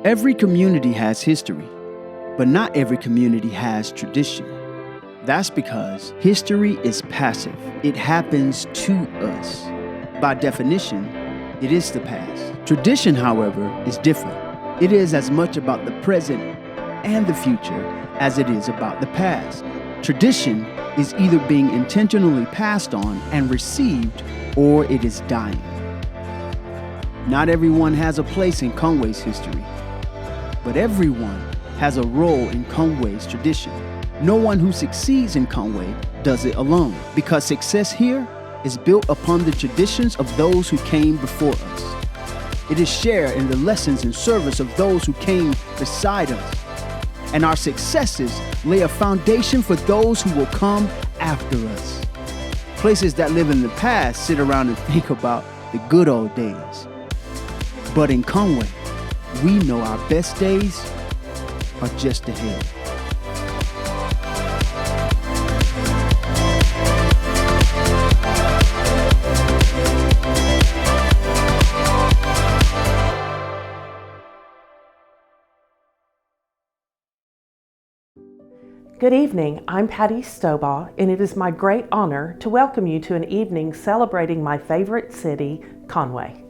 Every community has history, but not every community has tradition. That's because history is passive. It happens to us. By definition, it is the past. Tradition, however, is different. It is as much about the present and the future as it is about the past. Tradition is either being intentionally passed on and received, or it is dying. Not everyone has a place in Conway's history, but everyone has a role in Conway's tradition. No one who succeeds in Conway does it alone, because success here is built upon the traditions of those who came before us. It is shared in the lessons and service of those who came beside us. And our successes lay a foundation for those who will come after us. Places that live in the past sit around and think about the good old days. But in Conway, we know our best days are just ahead. Good evening, I'm Patty Stobaugh, and it is my great honor to welcome you to an evening celebrating my favorite city, Conway.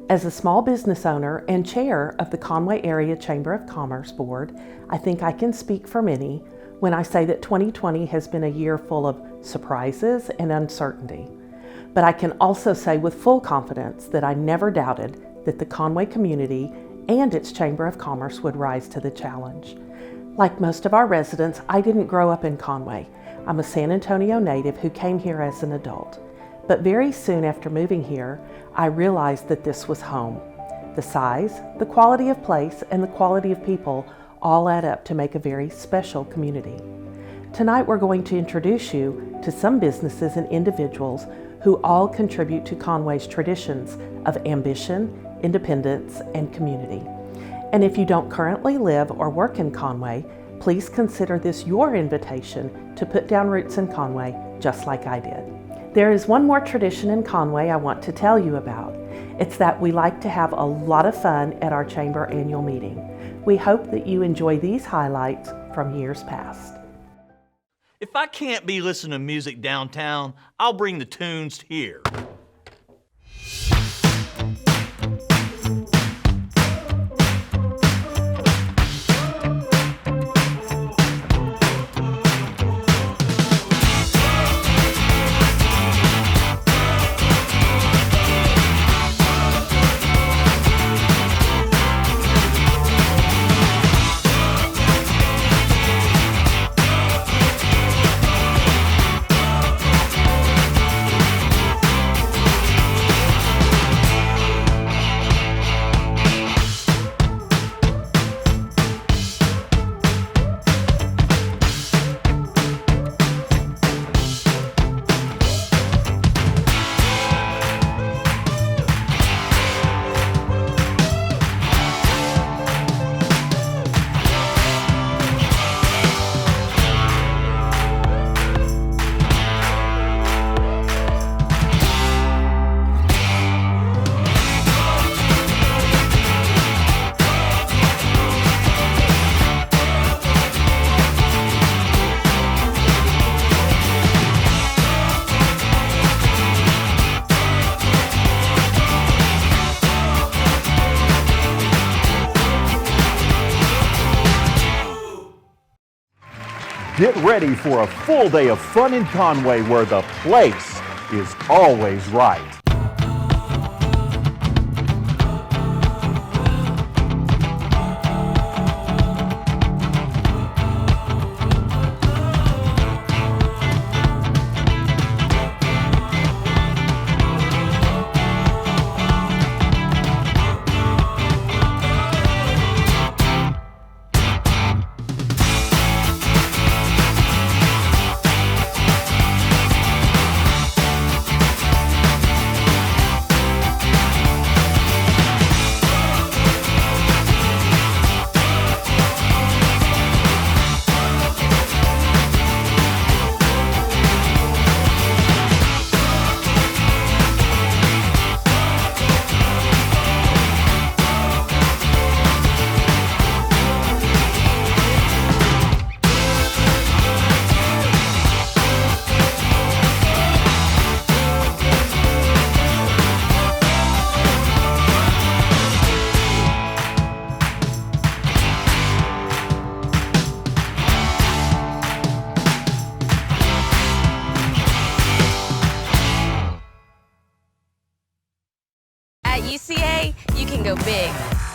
As a small business owner and chair of the Conway Area Chamber of Commerce Board, I think I can speak for many when I say that 2020 has been a year full of surprises and uncertainty. But I can also say with full confidence that I never doubted that the Conway community and its Chamber of Commerce would rise to the challenge. Like most of our residents, I didn't grow up in Conway. I'm a San Antonio native who came here as an adult. But very soon after moving here, I realized that this was home. The size, the quality of place, and the quality of people all add up to make a very special community. Tonight we're going to introduce you to some businesses and individuals who all contribute to Conway's traditions of ambition, independence, and community. And if you don't currently live or work in Conway, please consider this your invitation to put down roots in Conway, just like I did. There is one more tradition in Conway I want to tell you about. It's that we like to have a lot of fun at our Chamber annual meeting. We hope that you enjoy these highlights from years past. If I can't be listening to music downtown, I'll bring the tunes here. Get ready for a full day of fun in Conway where the place is always right.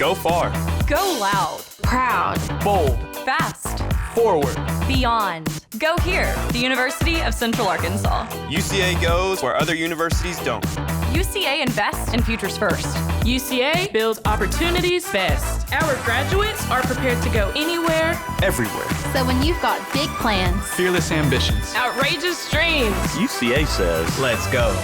Go far. Go loud. Proud. Bold. Fast. Forward. Beyond. Go here, the University of Central Arkansas. UCA goes where other universities don't. UCA invests in futures first. UCA builds opportunities best. Our graduates are prepared to go anywhere, Everywhere. So when you've got big plans, Fearless ambitions. outrageous dreams. UCA says, Let's go.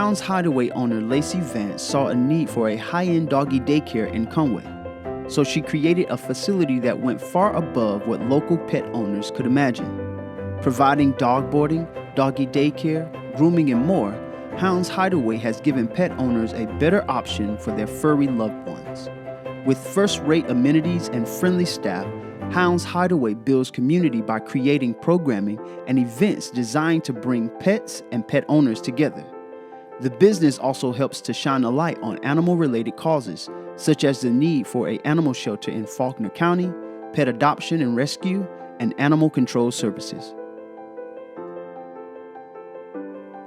Hounds Hideaway owner Lacey Vance saw a need for a high-end doggy daycare in Conway, so she created a facility that went far above what local pet owners could imagine. Providing dog boarding, doggy daycare, grooming, and more, Hounds Hideaway has given pet owners a better option for their furry loved ones. With first-rate amenities and friendly staff, Hounds Hideaway builds community by creating programming and events designed to bring pets and pet owners together. The business also helps to shine a light on animal-related causes, such as the need for an animal shelter in Faulkner County, pet adoption and rescue, and animal control services.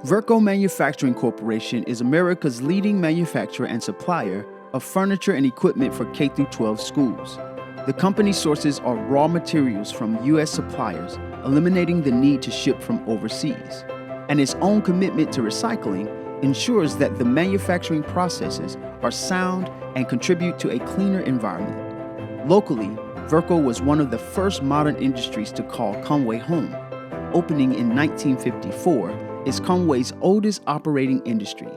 Verco Manufacturing Corporation is America's leading manufacturer and supplier of furniture and equipment for K-12 schools. The company sources our raw materials from U.S. suppliers, eliminating the need to ship from overseas. And its own commitment to recycling ensures that the manufacturing processes are sound and contribute to a cleaner environment. Locally, Verco was one of the first modern industries to call Conway home. Opening in 1954, is Conway's oldest operating industry.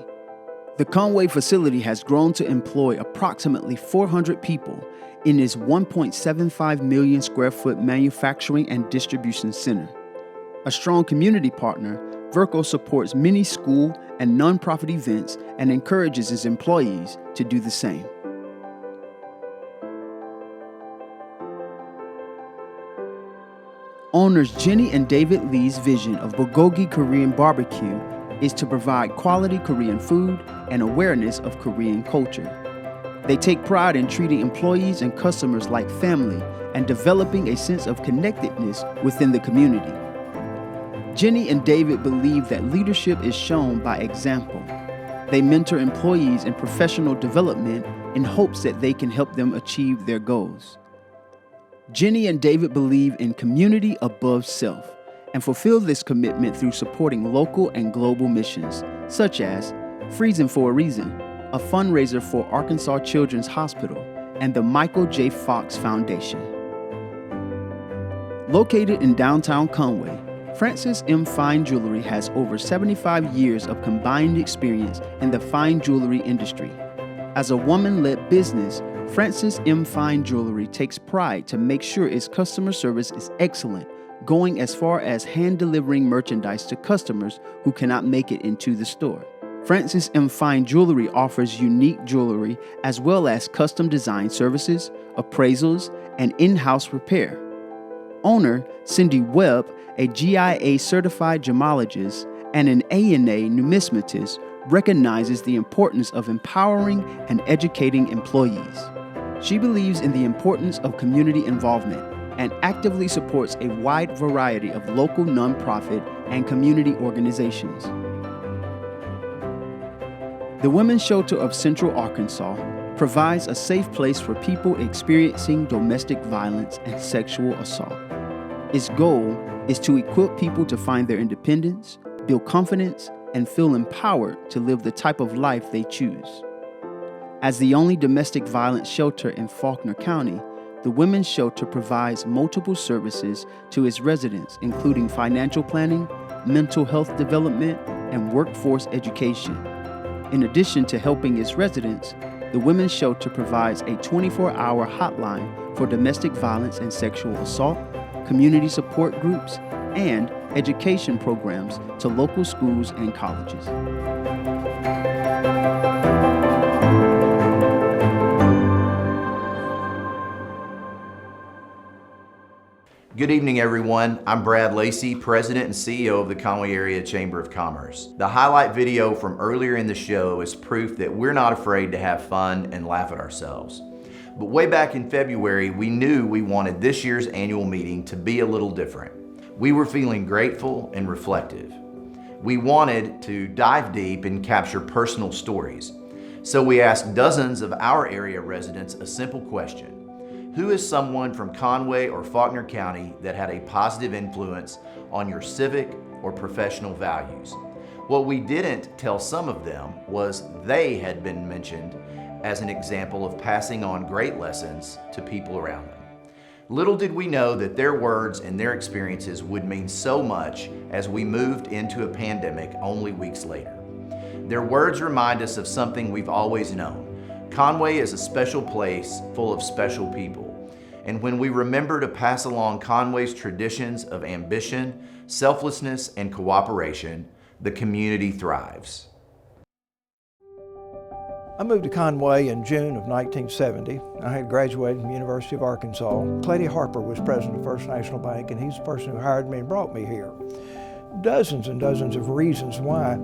The Conway facility has grown to employ approximately 400 people in its 1.75 million square foot manufacturing and distribution center. A strong community partner, Verco supports many school and nonprofit events and encourages its employees to do the same. Owners Jenny and David Lee's vision of Bulgogi Korean barbecue is to provide quality Korean food and awareness of Korean culture. They take pride in treating employees and customers like family and developing a sense of connectedness within the community. Jenny and David believe that leadership is shown by example. They mentor employees in professional development in hopes that they can help them achieve their goals. Jenny and David believe in community above self and fulfill this commitment through supporting local and global missions, such as Freezing for a Reason, a fundraiser for Arkansas Children's Hospital, and the Michael J. Fox Foundation. Located in downtown Conway, Francis M. Fine Jewelry has over 75 years of combined experience in the fine jewelry industry. As a woman-led business, Francis M. Fine Jewelry takes pride to make sure its customer service is excellent, going as far as hand-delivering merchandise to customers who cannot make it into the store. Francis M. Fine Jewelry offers unique jewelry as well as custom design services, appraisals, and in-house repair. Owner Cindy Webb, a GIA certified gemologist and an ANA numismatist, recognizes the importance of empowering and educating employees. She believes in the importance of community involvement and actively supports a wide variety of local nonprofit and community organizations. The Women's Shelter of Central Arkansas provides a safe place for people experiencing domestic violence and sexual assault. Its goal is to equip people to find their independence, build confidence, and feel empowered to live the type of life they choose. As the only domestic violence shelter in Faulkner County, the Women's Shelter provides multiple services to its residents, including financial planning, mental health development, and workforce education. In addition to helping its residents, the Women's Shelter provides a 24-hour hotline for domestic violence and sexual assault, community support groups, and education programs to local schools and colleges. Good evening, everyone. I'm Brad Lacey, President and CEO of the Conway Area Chamber of Commerce. The highlight video from earlier in the show is proof that we're not afraid to have fun and laugh at ourselves. But way back in February, we knew we wanted this year's annual meeting to be a little different. We were feeling grateful and reflective. We wanted to dive deep and capture personal stories. So we asked dozens of our area residents a simple question. Who is someone from Conway or Faulkner County that had a positive influence on your civic or professional values? What we didn't tell some of them was they had been mentioned as an example of passing on great lessons to people around them. Little did we know that their words and their experiences would mean so much as we moved into a pandemic only weeks later. Their words remind us of something we've always known. Conway is a special place full of special people. And when we remember to pass along Conway's traditions of ambition, selflessness, and cooperation, the community thrives. I moved to Conway in June of 1970. I had graduated from the University of Arkansas. Clady Harper was president of First National Bank, and he's the person who hired me and brought me here. Dozens and dozens of reasons why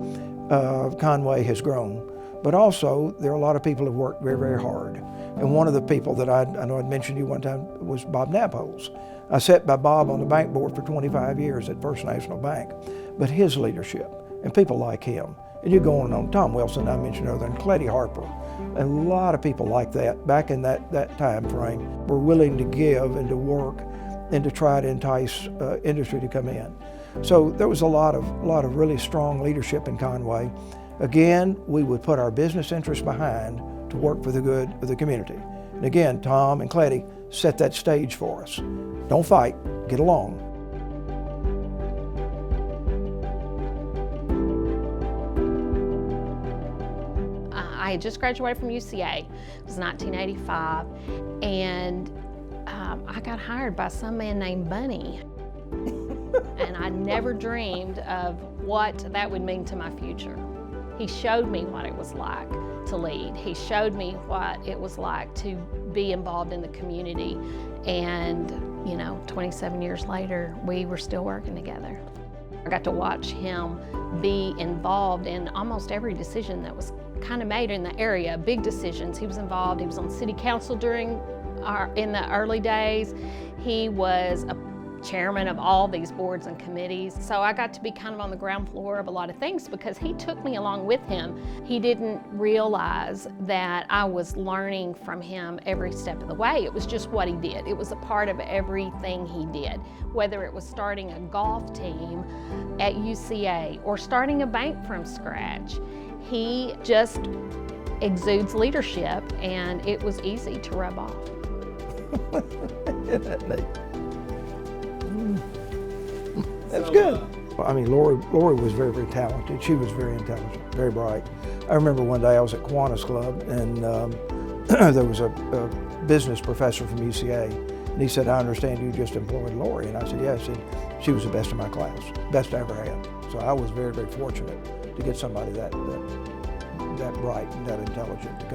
Conway has grown, but also there are a lot of people who worked very, very hard. And one of the people that I know I'd mentioned to you one time was Bob Naples. I sat by Bob on the bank board for 25 years at First National Bank, but his leadership and people like him, and you go on Tom Wilson, I mentioned earlier, and Clady Harper, a lot of people like that back in that time frame were willing to give and to work and to try to entice industry to come in. So there was a lot of really strong leadership in Conway. Again, we would put our business interests behind to work for the good of the community. And again, Tom and Clady set that stage for us. Don't fight, get along. I had just graduated from UCA. It was 1985, and I got hired by some man named Bunny. And I never dreamed of what that would mean to my future. He showed me what it was like to lead. He showed me what it was like to be involved in the community. And, 27 years later, we were still working together. I got to watch him be involved in almost every decision that was kind of made in the area, big decisions. He was involved. He was on city council in the early days. He was a chairman of all these boards and committees. So I got to be kind of on the ground floor of a lot of things because he took me along with him. He didn't realize that I was learning from him every step of the way. It was just what he did. It was a part of everything he did, whether it was starting a golf team at UCA or starting a bank from scratch. He just exudes leadership, and it was easy to rub off. Isn't that neat? That's good. I mean, Lori was very, very talented. She was very intelligent, very bright. I remember one day I was at Kiwanis Club, and there was a business professor from UCA, and he said, "I understand you just employed Lori." And I said, "Yes." She was the best in my class, best I ever had. So I was very, very fortunate to get somebody that bright and that intelligent to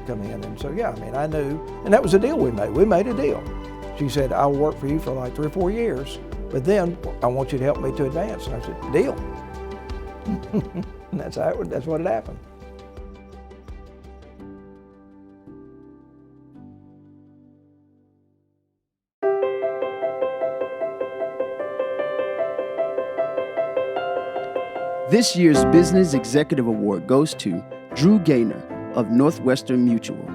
come in. And so, yeah, I mean, I knew, and that was a deal we made. We made a deal. She said, "I'll work for you for like 3 or 4 years, but then I want you to help me to advance." And I said, "Deal." And that's what had happened. This year's Business Executive Award goes to Drew Gaynor of Northwestern Mutual.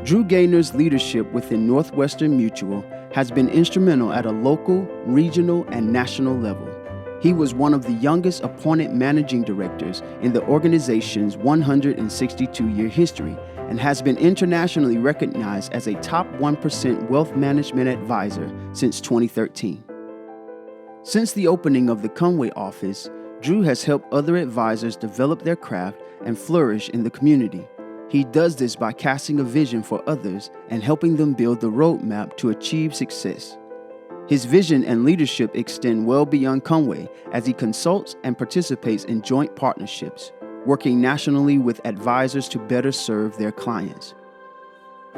Drew Gaynor's leadership within Northwestern Mutual has been instrumental at a local, regional, and national level. He was one of the youngest appointed managing directors in the organization's 162-year history and has been internationally recognized as a top 1% wealth management advisor since 2013. Since the opening of the Conway office, Drew has helped other advisors develop their craft and flourish in the community. He does this by casting a vision for others and helping them build the roadmap to achieve success. His vision and leadership extend well beyond Conway as he consults and participates in joint partnerships, working nationally with advisors to better serve their clients.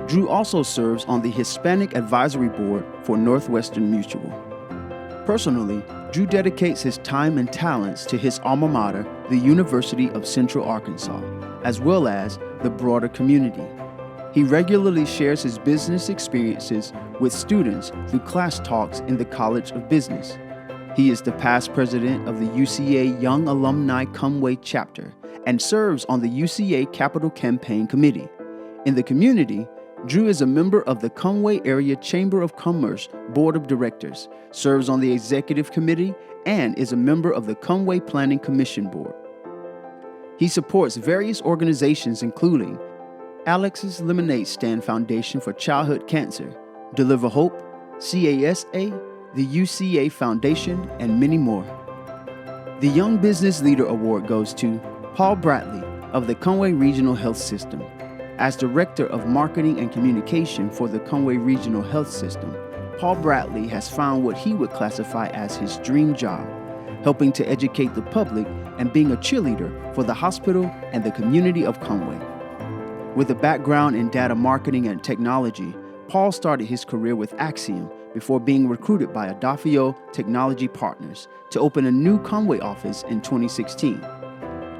Drew also serves on the Hispanic Advisory Board for Northwestern Mutual. Personally, Drew dedicates his time and talents to his alma mater, the University of Central Arkansas, as well as the broader community. He regularly shares his business experiences with students through class talks in the College of Business. He is the past president of the UCA Young Alumni Conway chapter and serves on the UCA Capital Campaign Committee. In the community, Drew is a member of the Conway Area Chamber of Commerce Board of Directors, serves on the Executive Committee, and is a member of the Conway Planning Commission Board. He supports various organizations including Alex's Lemonade Stand Foundation for Childhood Cancer, Deliver Hope, CASA, the UCA Foundation, and many more. The Young Business Leader Award goes to Paul Bradley of the Conway Regional Health System. As Director of Marketing and Communication for the Conway Regional Health System, Paul Bradley has found what he would classify as his dream job, helping to educate the public and being a cheerleader for the hospital and the community of Conway. With a background in data marketing and technology, Paul started his career with Axiom before being recruited by Adafio Technology Partners to open a new Conway office in 2016.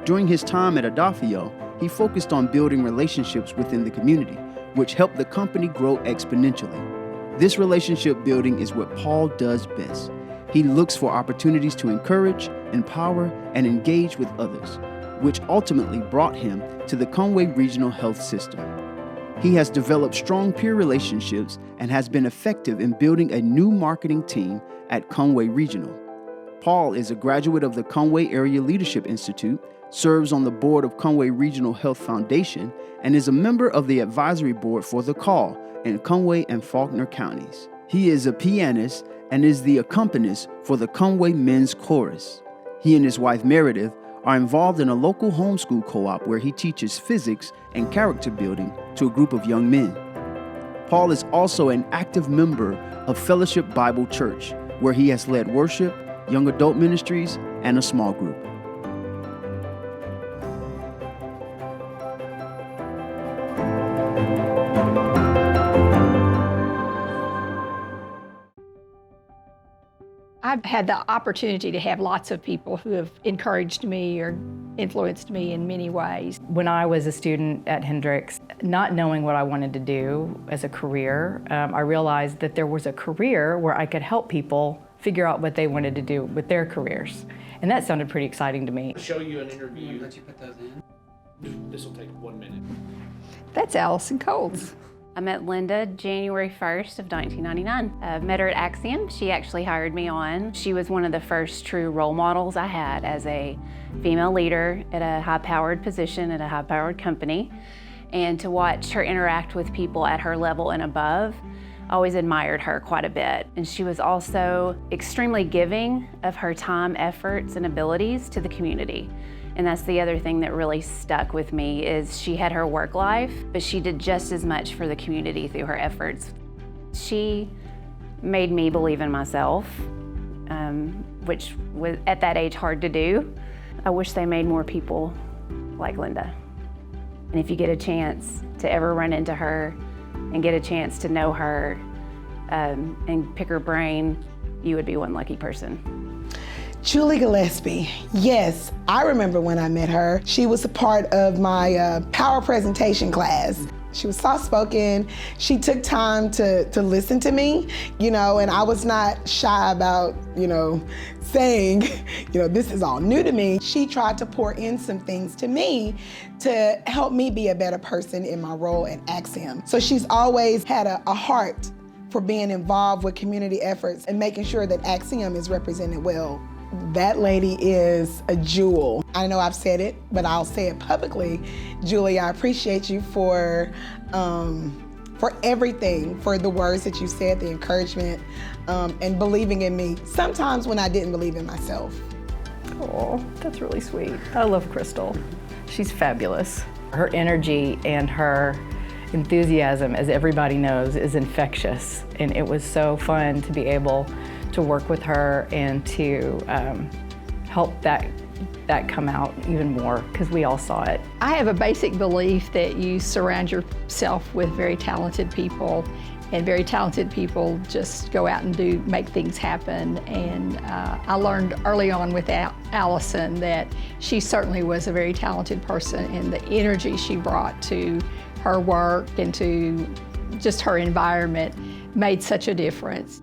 During his time at Adafio, he focused on building relationships within the community, which helped the company grow exponentially. This relationship building is what Paul does best. He looks for opportunities to encourage, empower, and engage with others, which ultimately brought him to the Conway Regional Health System. He has developed strong peer relationships and has been effective in building a new marketing team at Conway Regional. Paul is a graduate of the Conway Area Leadership Institute, serves on the board of Conway Regional Health Foundation, and is a member of the advisory board for The Call in Conway and Faulkner counties. He is a pianist and is the accompanist for the Conway Men's Chorus. He and his wife Meredith are involved in a local homeschool co-op where he teaches physics and character building to a group of young men. Paul is also an active member of Fellowship Bible Church, where he has led worship, young adult ministries, and a small group. I've had the opportunity to have lots of people who have encouraged me or influenced me in many ways. When I was a student at Hendrix, not knowing what I wanted to do as a career, I realized that there was a career where I could help people figure out what they wanted to do with their careers. And that sounded pretty exciting to me. I'll show you an interview. Let you put those in. This will take 1 minute. That's Allison Coles. I met Linda January 1st of 1999. I met her at Axiom. She actually hired me on. She was one of the first true role models I had as a female leader at a high-powered position at a high-powered company. And to watch her interact with people at her level and above, I always admired her quite a bit. And she was also extremely giving of her time, efforts, and abilities to the community. And that's the other thing that really stuck with me is she had her work life, but she did just as much for the community through her efforts. She made me believe in myself, which was at that age hard to do. I wish they made more people like Linda. And if you get a chance to ever run into her and get a chance to know her and pick her brain, you would be one lucky person. Julie Gillespie, yes, I remember when I met her. She was a part of my power presentation class. She was soft-spoken. She took time to listen to me, and I was not shy about, saying, this is all new to me. She tried to pour in some things to me to help me be a better person in my role at Axiom. So she's always had a heart for being involved with community efforts and making sure that Axiom is represented well. That lady is a jewel. I know I've said it, but I'll say it publicly. Julie, I appreciate you for everything, for the words that you said, the encouragement, and believing in me, sometimes when I didn't believe in myself. Oh, that's really sweet. I love Crystal. She's fabulous. Her energy and her enthusiasm, as everybody knows, is infectious. And it was so fun to be able to work with her and to help that come out even more, because we all saw it. I have a basic belief that you surround yourself with very talented people, and very talented people just go out and make things happen. And I learned early on with Allison that she certainly was a very talented person, and the energy she brought to her work and to just her environment made such a difference.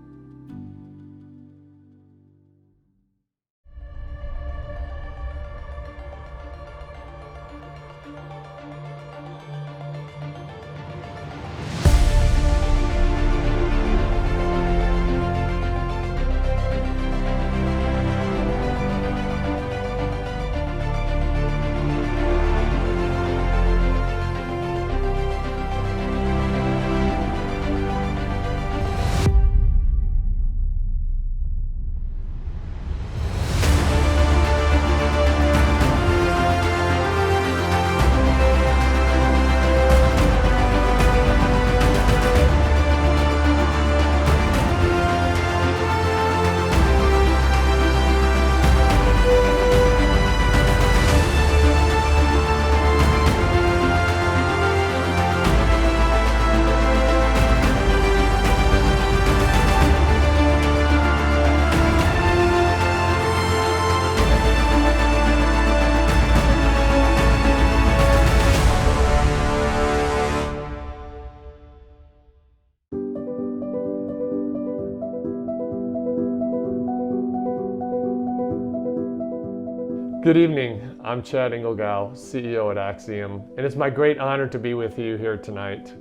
Good evening. I'm Chad Engelgau, CEO at Axiom, and it's my great honor to be with you here tonight.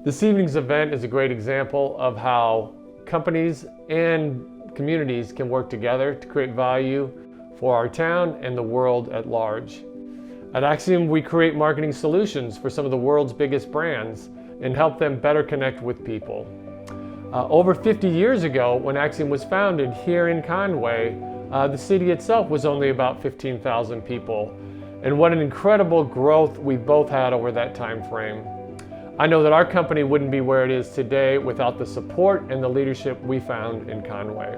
This evening's event is a great example of how companies and communities can work together to create value for our town and the world at large. At Axiom, we create marketing solutions for some of the world's biggest brands and help them better connect with people. Over 50 years ago, when Axiom was founded here in Conway, the city itself was only about 15,000 people. And what an incredible growth we've both had over that time frame. I know that our company wouldn't be where it is today without the support and the leadership we found in Conway.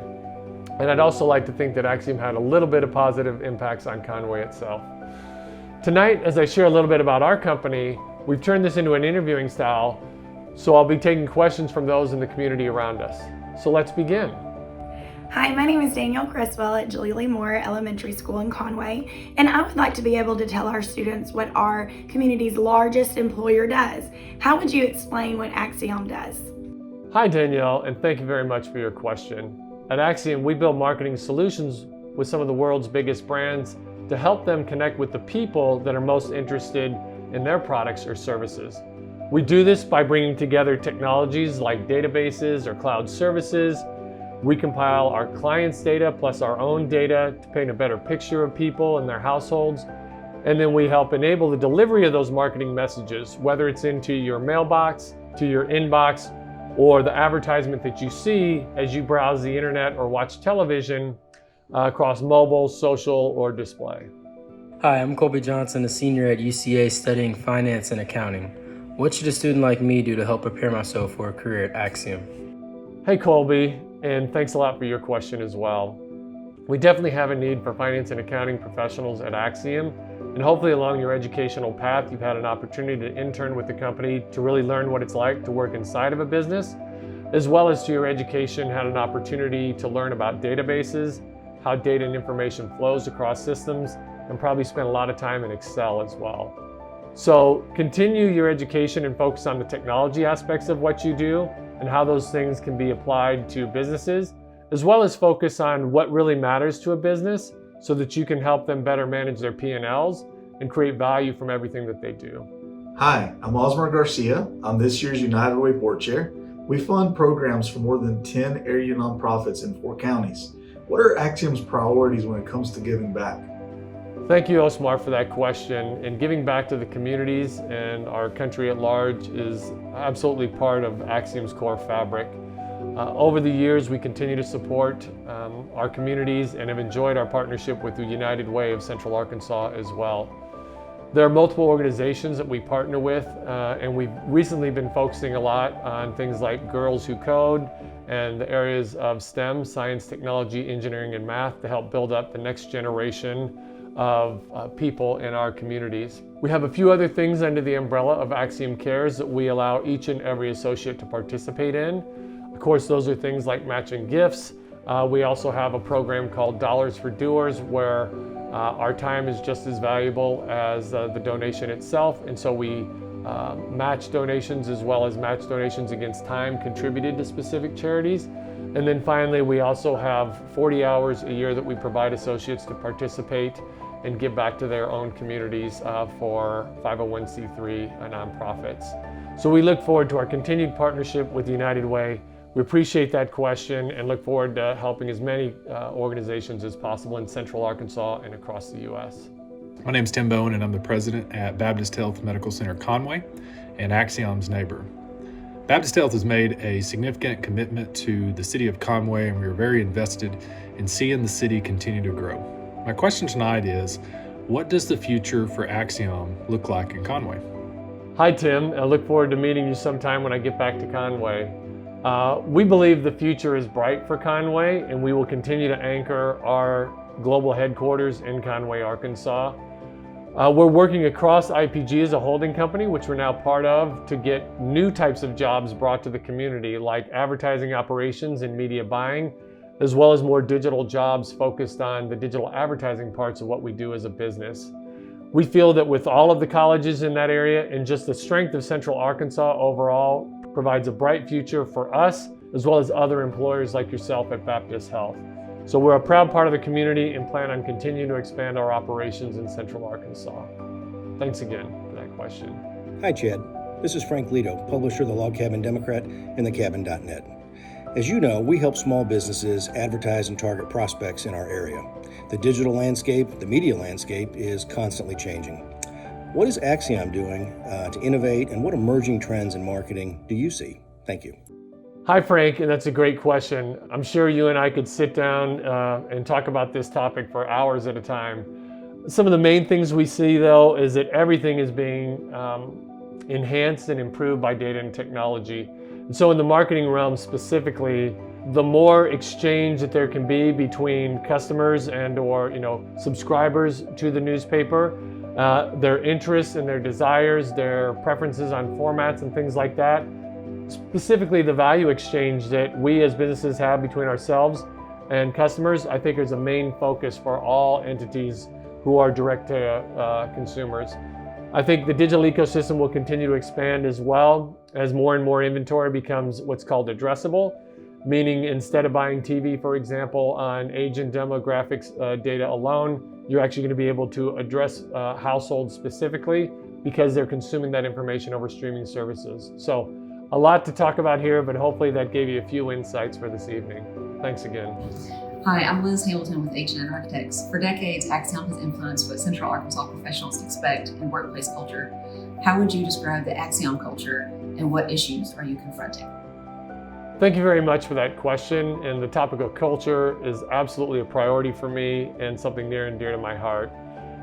And I'd also like to think that Axiom had a little bit of positive impacts on Conway itself. Tonight, as I share a little bit about our company, we've turned this into an interviewing style, so I'll be taking questions from those in the community around us. So let's begin. Hi, my name is Danielle Criswell at Julie Lee Moore Elementary School in Conway, and I would like to be able to tell our students what our community's largest employer does. How would you explain what Axiom does? Hi Danielle, and thank you very much for your question. At Axiom, we build marketing solutions with some of the world's biggest brands to help them connect with the people that are most interested in their products or services. We do this by bringing together technologies like databases or cloud services. We compile our clients' data plus our own data to paint a better picture of people and their households. And then we help enable the delivery of those marketing messages, whether it's into your mailbox, to your inbox, or the advertisement that you see as you browse the internet or watch television across mobile, social, or display. Hi, I'm Colby Johnson, a senior at UCA studying finance and accounting. What should a student like me do to help prepare myself for a career at Axiom? Hey Colby, and thanks a lot for your question as well. We definitely have a need for finance and accounting professionals at Axiom, and hopefully along your educational path you've had an opportunity to intern with the company to really learn what it's like to work inside of a business, as well as to your education had an opportunity to learn about databases, how data and information flows across systems, and probably spent a lot of time in Excel as well. So continue your education and focus on the technology aspects of what you do and how those things can be applied to businesses, as well as focus on what really matters to a business so that you can help them better manage their P&Ls and create value from everything that they do. Hi, I'm Osmar Garcia. I'm this year's United Way Board Chair. We fund programs for more than 10 area nonprofits in 4 counties. What are Axiom's priorities when it comes to giving back? Thank you, Osmar, for that question. And giving back to the communities and our country at large is absolutely part of Axiom's core fabric. Over the years, we continue to support our communities and have enjoyed our partnership with the United Way of Central Arkansas as well. There are multiple organizations that we partner with, and we've recently been focusing a lot on things like Girls Who Code and the areas of STEM, science, technology, engineering, and math to help build up the next generation of people in our communities. We have a few other things under the umbrella of Axiom Cares that we allow each and every associate to participate in. Of course, those are things like matching gifts. We also have a program called Dollars for Doers where our time is just as valuable as the donation itself, and so we match donations as well as match donations against time contributed to specific charities. And then finally, we also have 40 hours a year that we provide associates to participate and give back to their own communities for 501c3 nonprofits. So we look forward to our continued partnership with United Way. We appreciate that question and look forward to helping as many organizations as possible in Central Arkansas and across the U.S. My name is Tim Bowen and I'm the president at Baptist Health Medical Center Conway and Axiom's neighbor. Baptist Health has made a significant commitment to the city of Conway, and we are very invested in seeing the city continue to grow. My question tonight is, what does the future for Axiom look like in Conway? Hi Tim, I look forward to meeting you sometime when I get back to Conway. We believe the future is bright for Conway, and we will continue to anchor our global headquarters in Conway, Arkansas. We're working across IPG as a holding company, which we're now part of, to get new types of jobs brought to the community, like advertising operations and media buying, as well as more digital jobs focused on the digital advertising parts of what we do as a business. We feel that with all of the colleges in that area and just the strength of Central Arkansas overall provides a bright future for us, as well as other employers like yourself at Baptist Health. So we're a proud part of the community and plan on continuing to expand our operations in Central Arkansas. Thanks again for that question. Hi, Chad. This is Frank Lito, publisher of the Log Cabin Democrat and thecabin.net. As you know, we help small businesses advertise and target prospects in our area. The digital landscape, the media landscape is constantly changing. What is Axiom doing to innovate, and what emerging trends in marketing do you see? Thank you. Hi, Frank, and that's a great question. I'm sure you and I could sit down and talk about this topic for hours at a time. Some of the main things we see, though, is that everything is being enhanced and improved by data and technology. And so in the marketing realm specifically, the more exchange that there can be between customers and or subscribers to the newspaper, their interests and their desires, their preferences on formats and things like that, specifically the value exchange that we as businesses have between ourselves and customers, I think is a main focus for all entities who are direct to consumers. I think the digital ecosystem will continue to expand as well as more and more inventory becomes what's called addressable, meaning instead of buying TV, for example, on age and demographics data alone, you're actually going to be able to address households specifically because they're consuming that information over streaming services. So a lot to talk about here, but hopefully that gave you a few insights for this evening. Thanks again. Hi, I'm Liz Hamilton with H&N Architects. For decades, Axiom has influenced what Central Arkansas professionals expect in workplace culture. How would you describe the Axiom culture, and what issues are you confronting? Thank you very much for that question. And the topic of culture is absolutely a priority for me and something near and dear to my heart.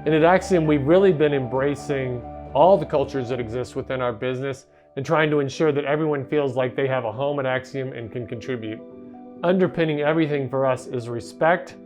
And at Axiom, we've really been embracing all the cultures that exist within our business and trying to ensure that everyone feels like they have a home at Axiom and can contribute. Underpinning everything for us is respect.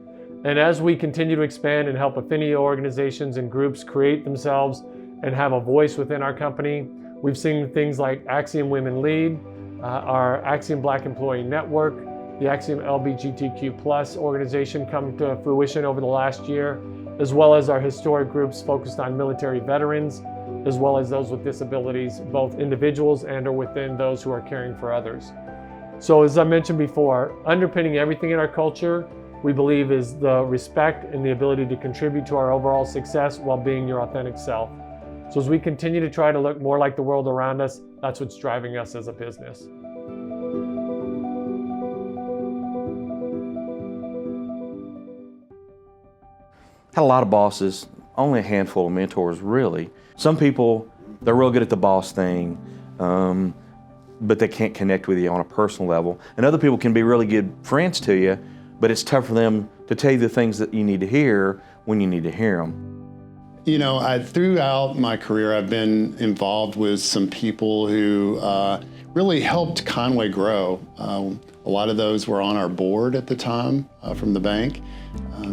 And as we continue to expand and help affinity organizations and groups create themselves and have a voice within our company, we've seen things like Axiom Women Lead, our Axiom Black Employee Network, the Axiom LGBTQ+ organization come to fruition over the last year, as well as our historic groups focused on military veterans, as well as those with disabilities, both individuals and or within those who are caring for others. So as I mentioned before, underpinning everything in our culture, we believe is the respect and the ability to contribute to our overall success while being your authentic self. So as we continue to try to look more like the world around us, that's what's driving us as a business. Had a lot of bosses, only a handful of mentors really. Some people, they're real good at the boss thing, but they can't connect with you on a personal level. And other people can be really good friends to you, but it's tough for them to tell you the things that you need to hear when you need to hear them. You know, throughout my career, I've been involved with some people who really helped Conway grow. A lot of those were on our board at the time from the bank.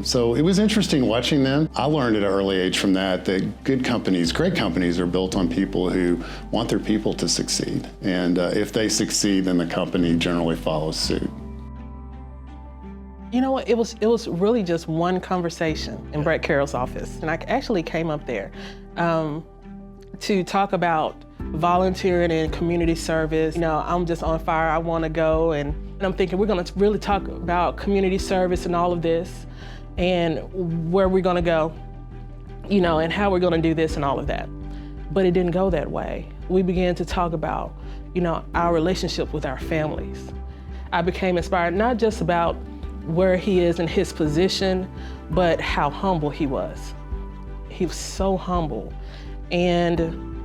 So it was interesting watching them. I learned at an early age from that good companies, great companies, are built on people who want their people to succeed. And if they succeed, then the company generally follows suit. You know what, it was really just one conversation in Brett Carroll's office. And I actually came up there to talk about volunteering and community service. You know, I'm just on fire, I wanna go. And I'm thinking we're gonna really talk about community service and all of this and where we're gonna go, you know, and how we're gonna do this and all of that. But it didn't go that way. We began to talk about, you know, our relationship with our families. I became inspired not just about where he is in his position, but how humble he was. He was so humble, and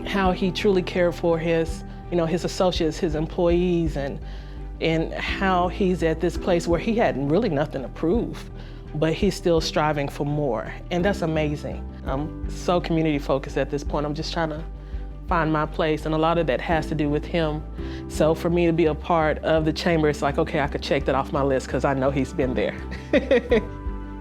how he truly cared for his, you know, his associates, his employees, and how he's at this place where he had really nothing to prove, but he's still striving for more, and that's amazing. I'm so community focused at this point. I'm just trying to find my place, and a lot of that has to do with him. So for me to be a part of the chamber, it's like, okay, I could check that off my list because I know he's been there.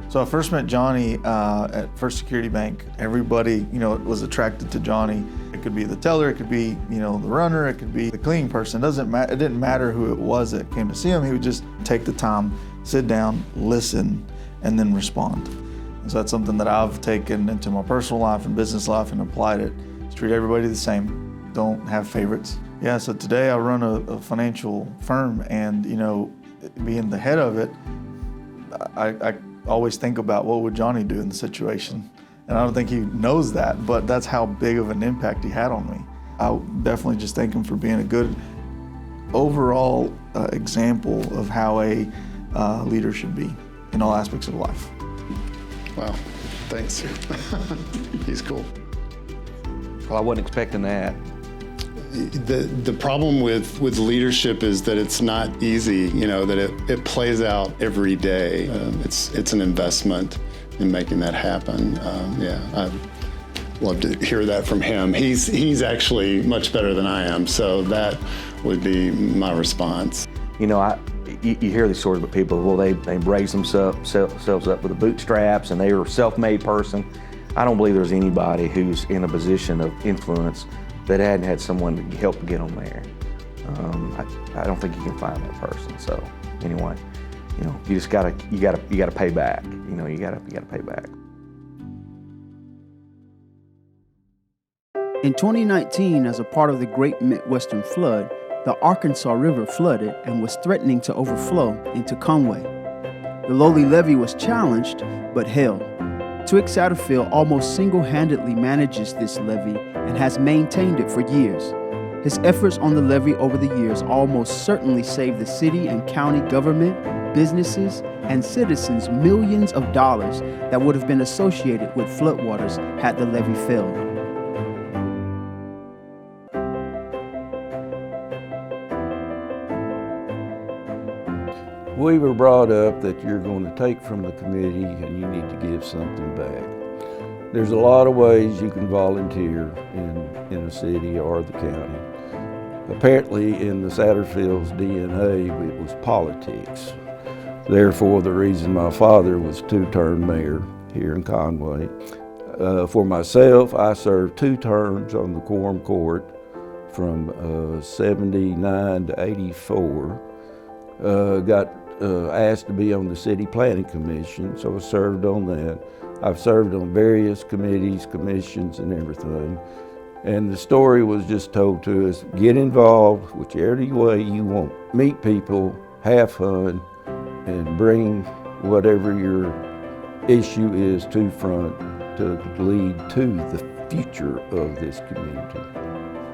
So I first met Johnny at First Security Bank. Everybody, you know, was attracted to Johnny. It could be the teller, it could be, you know, the runner, it could be the cleaning person. It didn't matter who it was that came to see him. He would just take the time, sit down, listen, and then respond. And so that's something that I've taken into my personal life and business life and applied it. Just treat everybody the same. Don't have favorites. Yeah, so today I run a financial firm, and, you know, being the head of it, I always think about what would Johnny do in the situation. And I don't think he knows that, but that's how big of an impact he had on me. I definitely just thank him for being a good overall example of how a leader should be in all aspects of life. Wow, thanks. He's cool. Well, I wasn't expecting that. The problem with leadership is that it's not easy, that it plays out every day. It's an investment in making that happen. I'd love to hear that from him. He's actually much better than I am, so that would be my response. You hear these stories about people, well, they raise themselves up with the bootstraps and they were a self-made person. I don't believe there's anybody who's in a position of influence that hadn't had someone to help get them there. I don't think you can find that person. So anyway, you just gotta pay back. You gotta pay back. In 2019, as a part of the Great Midwestern Flood, the Arkansas River flooded and was threatening to overflow into Conway. The lowly levee was challenged, but held. Twix Satterfield almost single-handedly manages this levee and has maintained it for years. His efforts on the levee over the years almost certainly saved the city and county government, businesses, and citizens millions of dollars that would have been associated with floodwaters had the levee failed. We were brought up that you're going to take from the community and you need to give something back. There's a lot of ways you can volunteer in a city or the county. Apparently in the Satterfield's DNA, it was politics. Therefore, the reason my father was two-term mayor here in Conway. For myself, I served 2 terms on the Quorum Court from 79 to 84. Got asked to be on the City Planning Commission, so I served on that. I've served on various committees, commissions, and everything. And the story was just told to us, get involved whichever way you want. Meet people, have fun, and bring whatever your issue is to front to lead to the future of this community.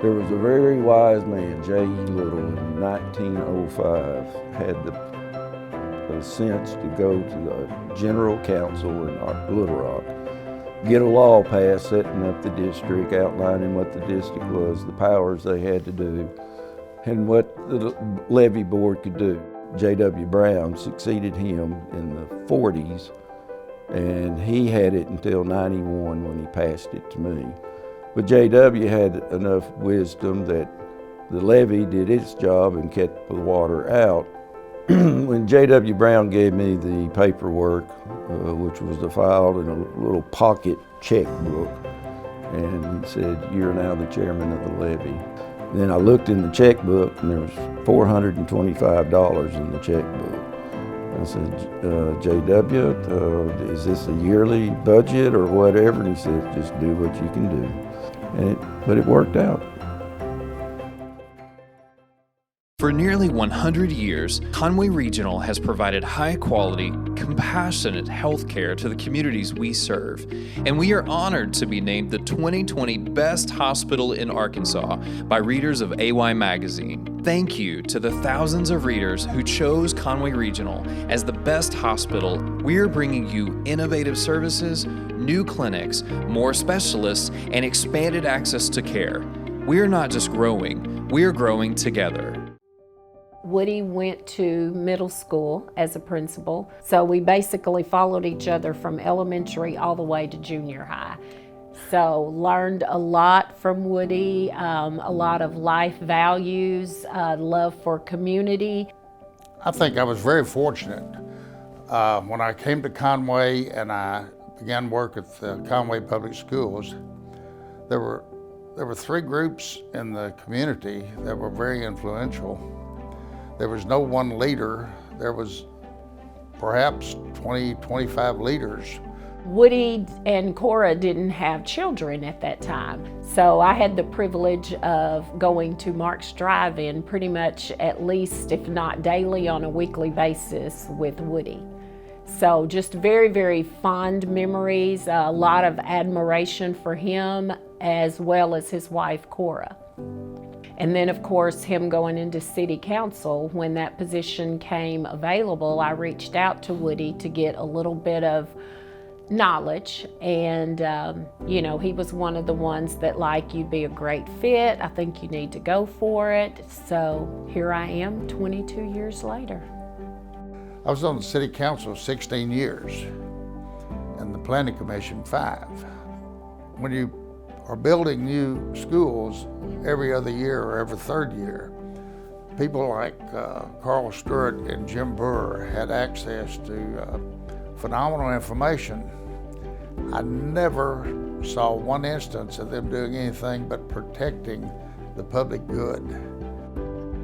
There was a very wise man, J.E. Little, in 1905, had the sense to go to the General Council in Little Rock, get a law passed setting up the district, outlining what the district was, the powers they had to do, and what the levy board could do. J.W. Brown succeeded him in the 40s, and he had it until 91 when he passed it to me. But J.W. had enough wisdom that the levee did its job and kept the water out. When J.W. Brown gave me the paperwork, which was filed in a little pocket checkbook, and he said, "You're now the chairman of the levee." Then I looked in the checkbook and there was $425 in the checkbook. I said, "J.W., is this a yearly budget or whatever?" And he said, "Just do what you can do." But it worked out. For nearly 100 years, Conway Regional has provided high-quality, compassionate health care to the communities we serve, and we are honored to be named the 2020 Best Hospital in Arkansas by readers of AY Magazine. Thank you to the thousands of readers who chose Conway Regional as the best hospital. We are bringing you innovative services, new clinics, more specialists, and expanded access to care. We are not just growing, we are growing together. Woody went to middle school as a principal, so we basically followed each other from elementary all the way to junior high. So learned a lot from Woody, a lot of life values, love for community. I think I was very fortunate. When I came to Conway and I began work at the Conway Public Schools, there were 3 groups in the community that were very influential. There was no one leader. There was perhaps 20, 25 leaders. Woody and Cora didn't have children at that time, so I had the privilege of going to Mark's Drive-In pretty much at least, if not daily, on a weekly basis with Woody. So just very, very fond memories, a lot of admiration for him as well as his wife, Cora. And then of course, him going into city council, when that position came available, I reached out to Woody to get a little bit of knowledge. And, you know, he was one of the ones that like, you'd be a great fit. I think you need to go for it. So here I am 22 years later. I was on the city council 16 years and the planning commission 5. When you are building new schools every other year or every third year, people like Carl Stewart and Jim Burr had access to phenomenal information. I never saw one instance of them doing anything but protecting the public good.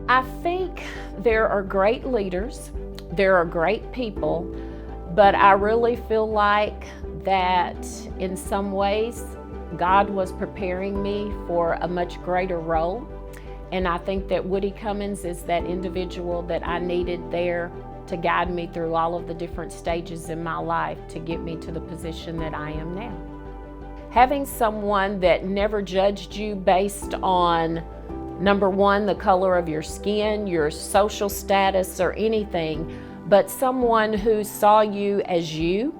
I think there are great leaders, there are great people, but I really feel like that in some ways God was preparing me for a much greater role. And I think that Woody Cummins is that individual that I needed there to guide me through all of the different stages in my life to get me to the position that I am now. Having someone that never judged you based on, number one, the color of your skin, your social status, or anything, but someone who saw you as you.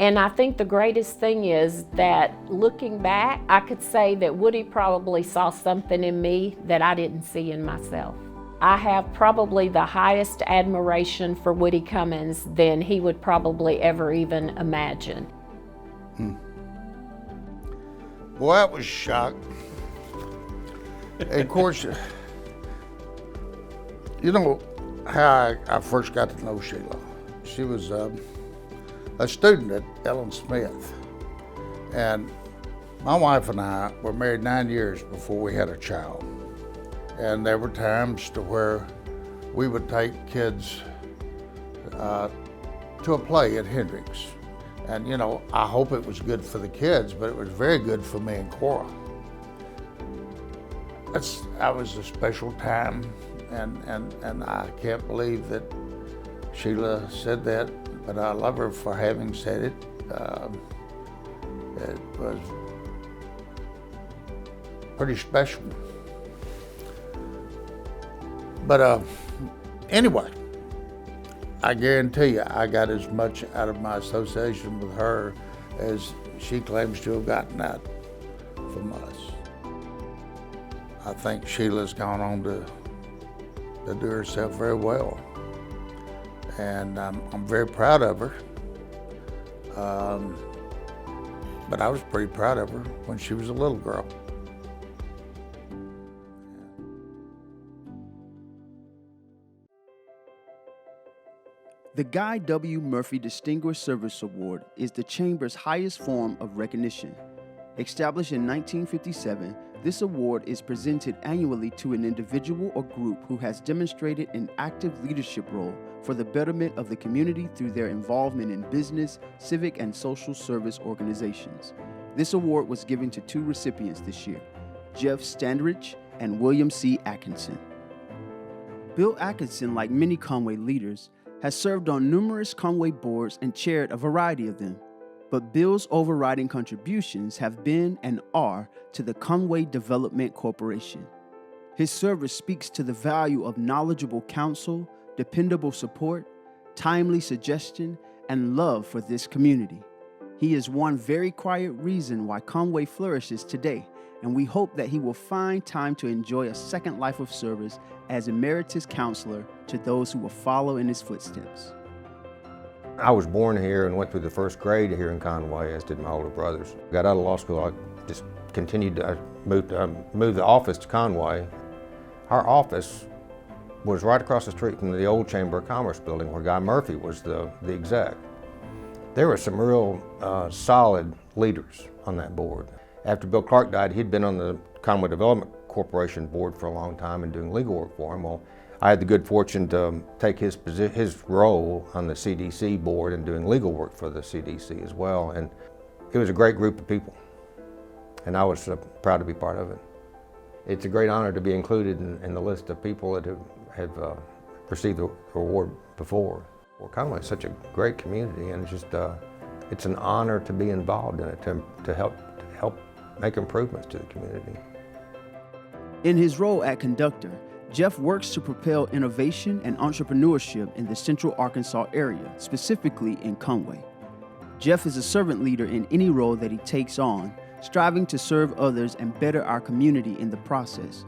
And I think the greatest thing is that looking back, I could say that Woody probably saw something in me that I didn't see in myself. I have probably the highest admiration for Woody Cummins than he would probably ever even imagine. Boy, that was a shock. And of course, you know how I first got to know Sheila. She was a student at Ellen Smith. And my wife and I were married 9 years before we had a child. And there were times to where we would take kids to a play at Hendricks. And you know, I hope it was good for the kids, but it was very good for me and Cora. That was a special time, and I can't believe that Sheila said that, but I love her for having said it. It was pretty special. But anyway, I guarantee you, I got as much out of my association with her as she claims to have gotten out from us. I think Sheila's gone on to do herself very well. And I'm very proud of her. But I was pretty proud of her when she was a little girl. The Guy W. Murphy Distinguished Service Award is the Chamber's highest form of recognition. Established in 1957, this award is presented annually to an individual or group who has demonstrated an active leadership role for the betterment of the community through their involvement in business, civic, and social service organizations. This award was given to 2 recipients this year, Jeff Standridge and William C. Atkinson. Bill Atkinson, like many Conway leaders, has served on numerous Conway boards and chaired a variety of them. But Bill's overriding contributions have been and are to the Conway Development Corporation. His service speaks to the value of knowledgeable counsel, dependable support, timely suggestion, and love for this community. He is one very quiet reason why Conway flourishes today, and we hope that he will find time to enjoy a second life of service as emeritus counselor to those who will follow in his footsteps. I was born here and went through the first grade here in Conway, as did my older brothers. Got out of law school, I just continued to move the office to Conway. Our office was right across the street from the old Chamber of Commerce building where Guy Murphy was the exec. There were some real solid leaders on that board. After Bill Clark died, he'd been on the Conway Development Corporation board for a long time and doing legal work for him. Well, I had the good fortune to take his role on the CDC board and doing legal work for the CDC as well. And it was a great group of people, and I was proud to be part of it. It's a great honor to be included in the list of people that have received the award before. Well, Conway is such a great community, and it's just it's an honor to be involved in it, to help make improvements to the community. In his role at Conductor, Jeff works to propel innovation and entrepreneurship in the Central Arkansas area, specifically in Conway. Jeff is a servant leader in any role that he takes on, striving to serve others and better our community in the process.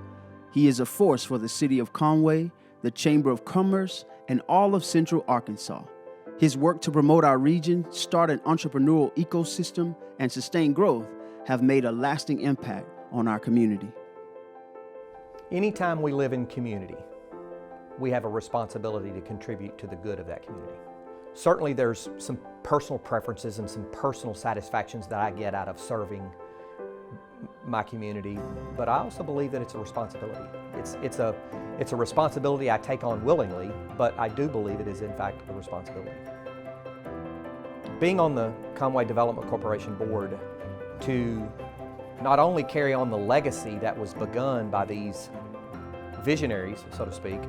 He is a force for the city of Conway, the Chamber of Commerce, and all of Central Arkansas. His work to promote our region, start an entrepreneurial ecosystem, and sustain growth have made a lasting impact on our community. Anytime we live in community, we have a responsibility to contribute to the good of that community. Certainly there's some personal preferences and some personal satisfactions that I get out of serving my community, but I also believe that it's a responsibility. It's a responsibility I take on willingly, but I do believe it is in fact a responsibility. Being on the Conway Development Corporation board to not only carry on the legacy that was begun by these visionaries, so to speak,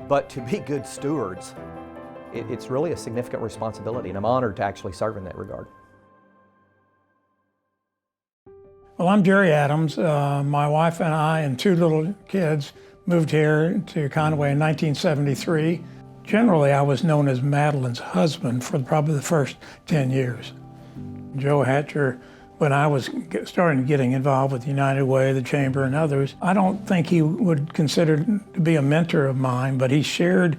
but to be good stewards, it's really a significant responsibility, and I'm honored to actually serve in that regard. Well, I'm Jerry Adams. My wife and I and two little kids moved here to Conway in 1973. Generally, I was known as Madeline's husband for probably the first 10 years. Joe Hatcher, when I was starting getting involved with United Way, the Chamber, and others, I don't think he would consider to be a mentor of mine, but he shared,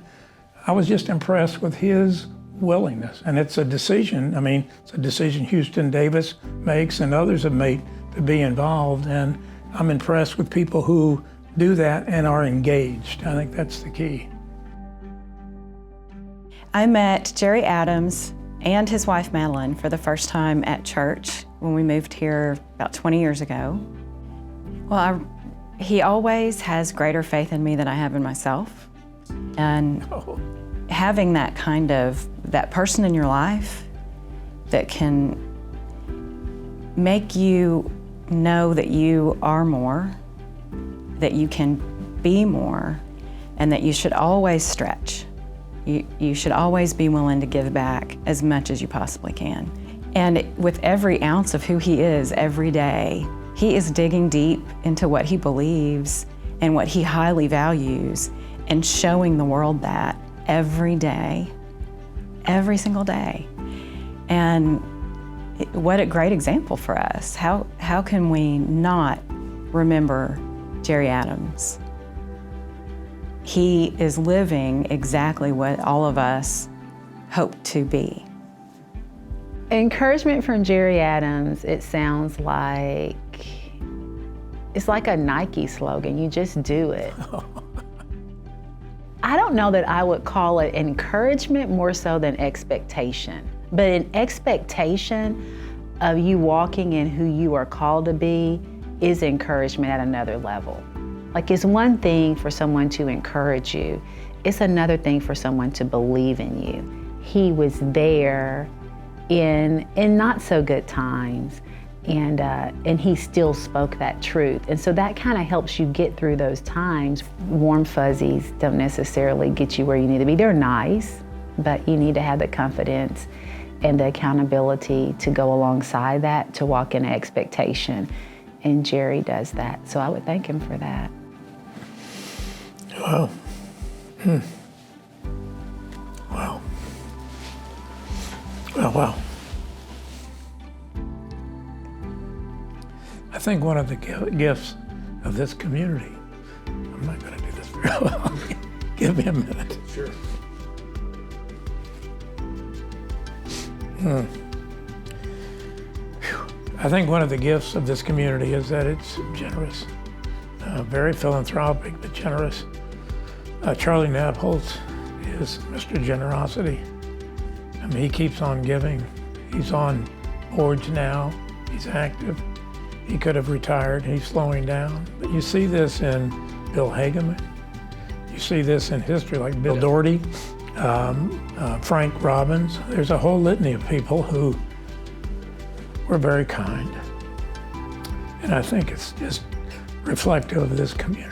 I was just impressed with his willingness. And it's a decision, it's a decision Houston Davis makes and others have made to be involved, and I'm impressed with people who do that and are engaged. I think that's the key. I met Jerry Adams and his wife Madeline for the first time at church when we moved here about 20 years ago. Well, he always has greater faith in me than I have in myself. And having that that person in your life that can make you know that you are more, that you can be more, and that you should always stretch. You should always be willing to give back as much as you possibly can. And with every ounce of who he is every day, he is digging deep into what he believes and what he highly values and showing the world that every day, every single day. And what a great example for us. How can we not remember Jerry Adams? He is living exactly what all of us hope to be. Encouragement from Jerry Adams, it sounds like, it's like a Nike slogan, you just do it. I don't know that I would call it encouragement more so than expectation, but an expectation of you walking in who you are called to be is encouragement at another level. Like, it's one thing for someone to encourage you, it's another thing for someone to believe in you. He was there in not so good times, and he still spoke that truth. And so that kind of helps you get through those times. Warm fuzzies don't necessarily get you where you need to be. They're nice, but you need to have the confidence and the accountability to go alongside that, to walk in expectation. And Jerry does that, so I would thank him for that. Wow. Wow. Wow. I think one of the gifts of this community, I'm not going to do this very well. Give me a minute. Sure. I think one of the gifts of this community is that it's generous, very philanthropic, but generous. Charlie Napholtz is Mr. Generosity. He keeps on giving. He's on boards now. He's active. He could have retired. He's slowing down. But you see this in Bill Hageman. You see this in history like Bill Doherty, Frank Robbins. There's a whole litany of people who were very kind. And I think it's just reflective of this community.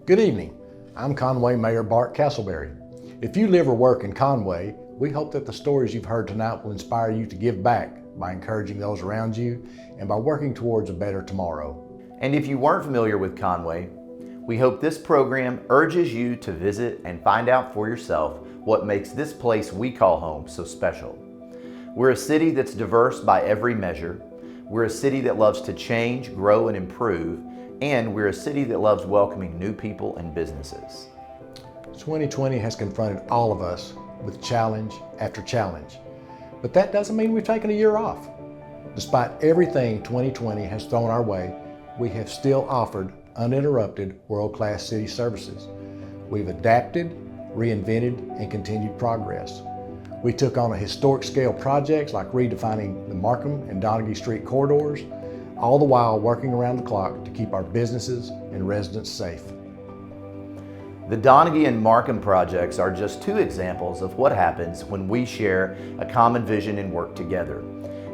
Good evening. I'm Conway Mayor Bart Castleberry. If you live or work in Conway, we hope that the stories you've heard tonight will inspire you to give back by encouraging those around you and by working towards a better tomorrow. And if you weren't familiar with Conway, we hope this program urges you to visit and find out for yourself what makes this place we call home so special. We're a city that's diverse by every measure. We're a city that loves to change, grow, and improve. And we're a city that loves welcoming new people and businesses. 2020 has confronted all of us with challenge after challenge. But that doesn't mean we've taken a year off. Despite everything 2020 has thrown our way, we have still offered uninterrupted world-class city services. We've adapted, reinvented, and continued progress. We took on a historic scale projects like redefining the Markham and Donaghy Street corridors, all the while working around the clock to keep our businesses and residents safe. The Donaghy and Markham projects are just two examples of what happens when we share a common vision and work together.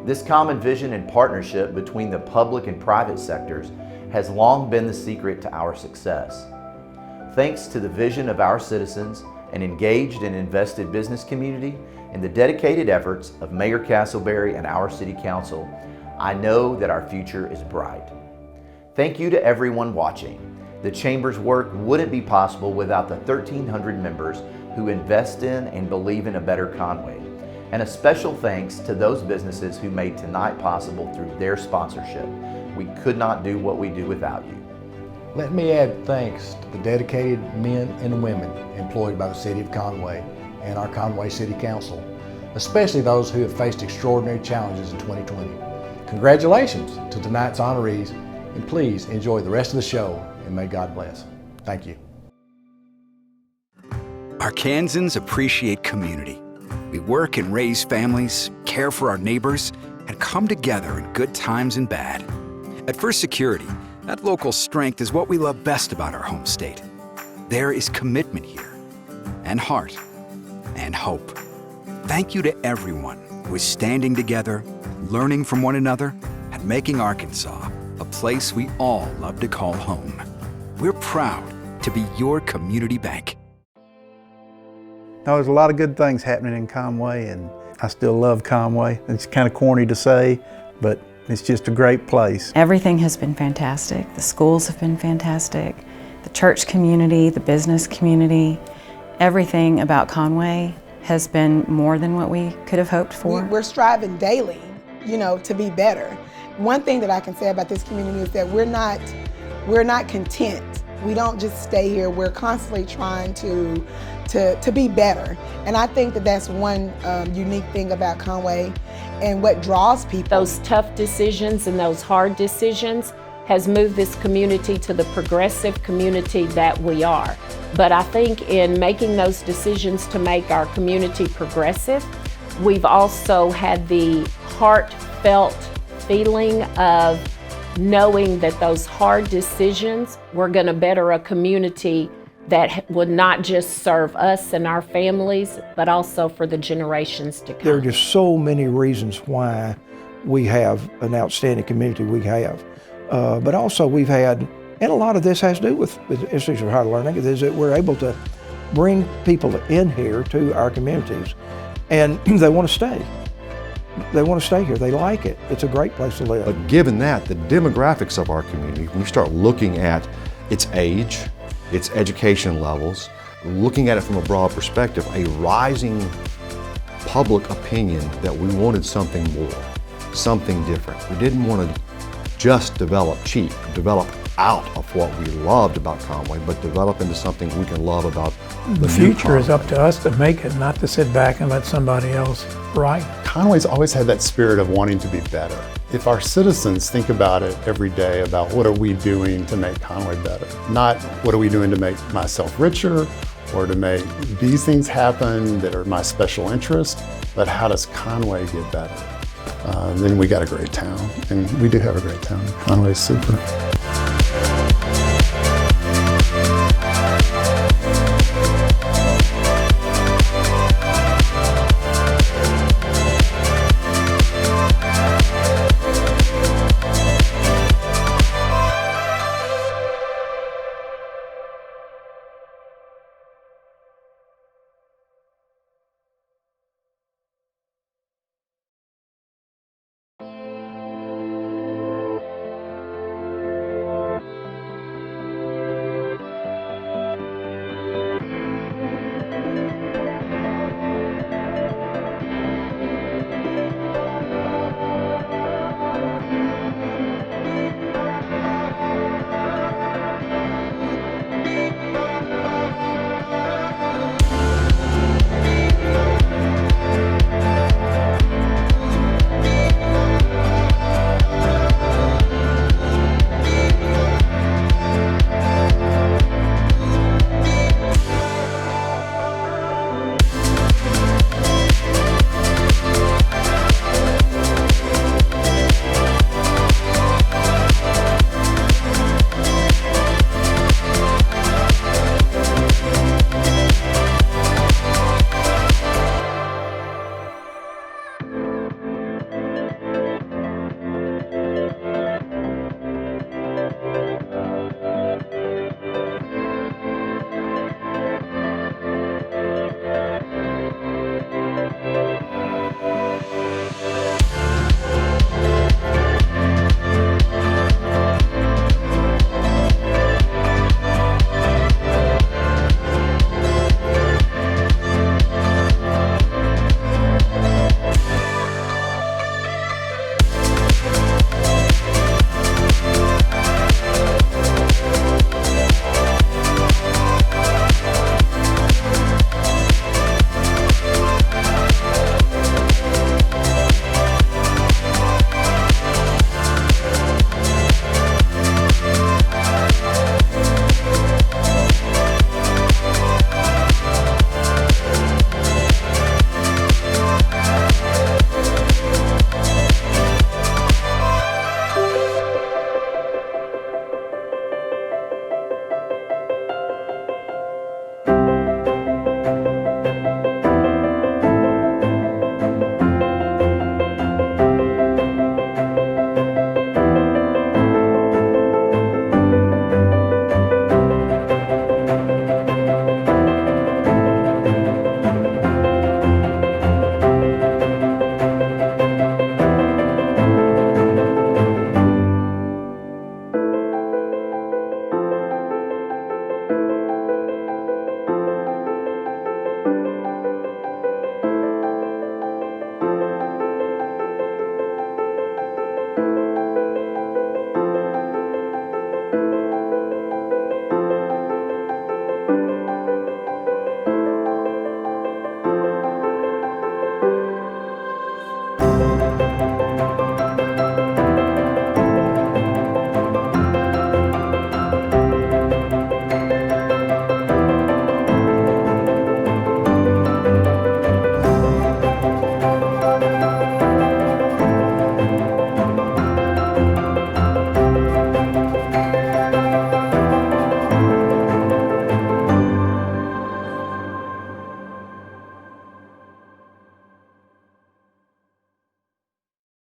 This common vision and partnership between the public and private sectors has long been the secret to our success. Thanks to the vision of our citizens, an engaged and invested business community, and the dedicated efforts of Mayor Castleberry and our City Council, I know that our future is bright. Thank you to everyone watching. The Chamber's work wouldn't be possible without the 1,300 members who invest in and believe in a better Conway. And a special thanks to those businesses who made tonight possible through their sponsorship. We could not do what we do without you. Let me add thanks to the dedicated men and women employed by the City of Conway and our Conway City Council, especially those who have faced extraordinary challenges in 2020. Congratulations to tonight's honorees, and please enjoy the rest of the show, and may God bless. Thank you. Arkansans appreciate community. We work and raise families, care for our neighbors, and come together in good times and bad. At First Security, that local strength is what we love best about our home state. There is commitment here, and heart, and hope. Thank you to everyone who is standing together, learning from one another, and making Arkansas a place we all love to call home. We're proud to be your community bank. Now, there's a lot of good things happening in Conway, and I still love Conway. It's kind of corny to say, but it's just a great place. Everything has been fantastic. The schools have been fantastic. The church community, the business community, everything about Conway has been more than what we could have hoped for. We're striving daily, to be better. One thing that I can say about this community is that we're not content. We don't just stay here. We're constantly trying to be better. And I think that that's one unique thing about Conway and what draws people. Those tough decisions and those hard decisions has moved this community to the progressive community that we are. But I think in making those decisions to make our community progressive, we've also had the heartfelt feeling of knowing that those hard decisions were going to better a community that would not just serve us and our families, but also for the generations to come. There are just so many reasons why we have an outstanding community we have. But also we've had, and a lot of this has to do with Institute of Higher Learning, is that we're able to bring people in here to our communities, and they want to stay. They want to stay here. They like it. It's a great place to live. But given that, the demographics of our community, when you start looking at its age, its education levels, looking at it from a broad perspective, a rising public opinion that we wanted something more, something different. We didn't want to just develop cheap, develop out of what we loved about Conway, but develop into something we can love about the future is up to us to make it, not to sit back and let somebody else write. Conway's always had that spirit of wanting to be better. If our citizens think about it every day, about what are we doing to make Conway better, not what are we doing to make myself richer or to make these things happen that are my special interest, but how does Conway get better? Then we got a great town, and we do have a great town. Conway's super.